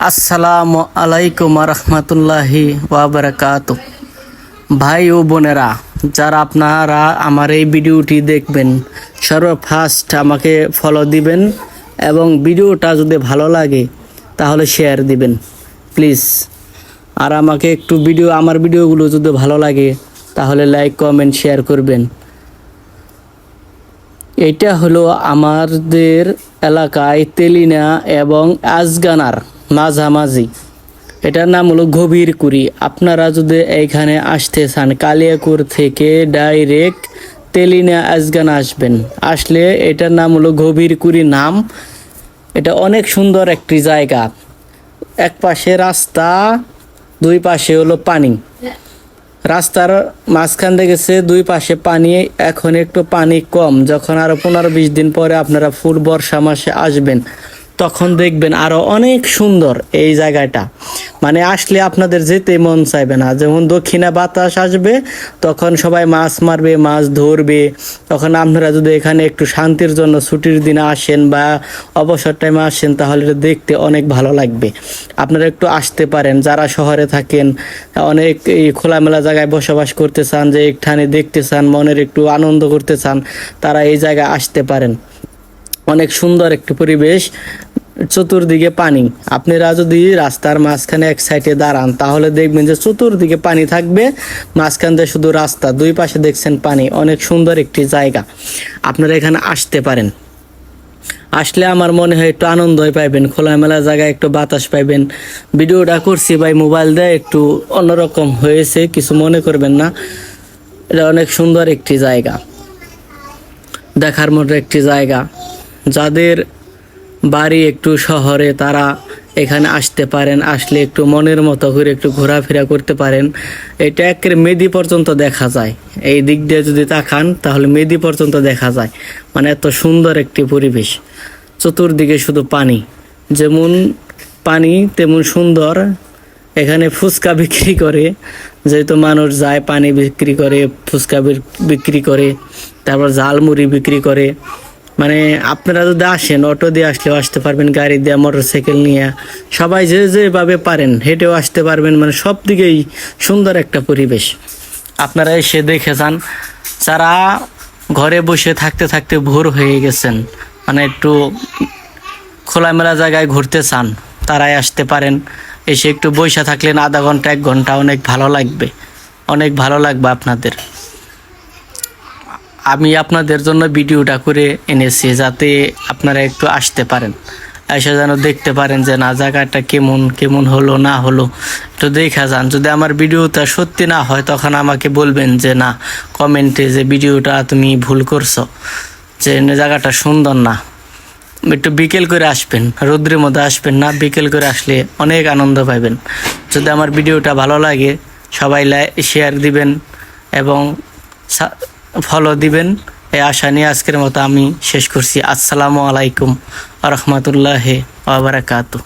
আসসালামু আলাইকুম রহমতুল্লাহি ওয়াবারাকাতু। ভাই ও বোনেরা, যারা আপনারা আমার এই ভিডিওটি দেখবেন, সর্বফার্স্ট আমাকে ফলো দিবেন এবং ভিডিওটা যদি ভালো লাগে তাহলে শেয়ার দিবেন প্লিজ। আর আমাকে একটু আমার ভিডিওগুলো যদি ভালো লাগে তাহলে লাইক কমেন্ট শেয়ার করবেন। এটা হলো আমাদের এলাকায় তেলিনা এবং আজগানার মাঝামাঝি, এটার নাম হলো গভীরকুড়ি। আপনারা যদি এইখানে আসতে চান, কালিয়াকুর থেকে ডাইরেক্ট তেলিনা আজগান আসবেন। আসলে এটার নাম হলো গভীরকুড়ি নাম। এটা অনেক সুন্দর একটি জায়গা। এক পাশে রাস্তা, দুই পাশে হলো পানি। রাস্তার মাঝখান দেখেছে, দুই পাশে পানি। এখন একটু পানি কম, যখন আরো 15-20 দিন পরে আপনারা ফুল বর্ষা মাসে আসবেন তখন দেখবেন আরো অনেক সুন্দর এই জায়গাটা। মানে আসলে আপনাদের যেতে মন চাইবে না। যেমন দক্ষিণা বাতাস আসবে, তখন সবাই মাছ মারবে, মাছ ধরবে। তখন আপনারা যদি এখানে একটু শান্তির জন্য ছুটির দিনে আসেন বা অবসর টাইমে আসেন তাহলে এটা দেখতে অনেক ভালো লাগবে। আপনারা একটু আসতে পারেন। যারা শহরে থাকেন, অনেক এই খোলামেলা জায়গায় বসবাস করতে চান, যে একখানে দেখতে চান, মনের একটু আনন্দ করতে চান, তারা এই জায়গায় আসতে পারেন। অনেক সুন্দর একটি পরিবেশ, চতুর্দিকে পানি। আপনারা যদি রাস্তার মাঝখানে এক সাইডে দাঁড়ান তাহলে দেখবেন যে চতুর্দিকে পানি থাকবে, মাঝখান দিয়ে শুধু রাস্তা, দুই পাশে দেখছেন পানি। অনেক সুন্দর একটি জায়গা, আপনারা এখানে আসতে পারেন। আসলে আমার মনে হয় একটু আনন্দই পাইবেন, খোলামেলা জায়গায় একটু বাতাস পাইবেন। ভিডিওটা করছি ভাই মোবাইল দিয়ে, একটু অন্যরকম হয়েছে, কিছু মনে করবেন না। এটা অনেক সুন্দর একটি জায়গা, দেখার মতো একটি জায়গা। যাদের বাড়ি একটু শহরে তারা এখানে আসতে পারেন। আসলে একটু মনের মতো করে একটু ঘোরাফেরা করতে পারেন। এটা একের মেদি পর্যন্ত দেখা যায়। এই দিক দিয়ে যদি তাকান তাহলে মেদি পর্যন্ত দেখা যায়। মানে এত সুন্দর একটি পরিবেশ, চতুর্দিকে শুধু পানি। যেমন পানি তেমন সুন্দর। এখানে ফুচকা বিক্রি করে, যেহেতু মানুষ যায়, পানি বিক্রি করে, ফুচকা বিক্রি করে, তারপর ঝালমুড়ি বিক্রি করে। মানে আপনারা যদি আসেন, অটো দিয়ে আসলেও আসতে পারবেন, গাড়ি দিয়ে, মোটরসাইকেল নিয়ে, সবাই যেভাবে পারেন হেঁটেও আসতে পারবেন। মানে সব দিকেই সুন্দর একটা পরিবেশ, আপনারা এসে দেখে যান। যারা ঘরে বসে থাকতে থাকতে ভোর হয়ে গেছেন, মানে একটু খোলামেলা জায়গায় ঘুরতে চান, তারাই আসতে পারেন। এসে একটু বসে থাকলেন আধা ঘন্টা 1 ঘন্টা, অনেক ভালো লাগবে, অনেক ভালো লাগবে আপনাদের। আমি আপনাদের জন্য ভিডিওটা করে এনেছি যাতে আপনারা একটু আসতে পারেন, এসে যেন দেখতে পারেন যে না, জায়গাটা কেমন হলো না হলো একটু দেখা যান। যদি আমার ভিডিওটা সত্যি না হয় তখন আমাকে বলবেন যে না, কমেন্টে যে ভিডিওটা তুমি ভুল করছো, যে জায়গাটা সুন্দর না। একটু বিকেল করে আসবেন, রৌদ্রের মধ্যে আসবেন না, বিকেল করে আসলে অনেক আনন্দ পাবেন। যদি আমার ভিডিওটা ভালো লাগে সবাই শেয়ার দিবেন এবং ফলো দিবেন। এই আশা নিয়ে আজকের মতো আমি শেষ করছি। আসসালামু আলাইকুম রহমতুল্লাহি ওয়া বারাকাতুহু।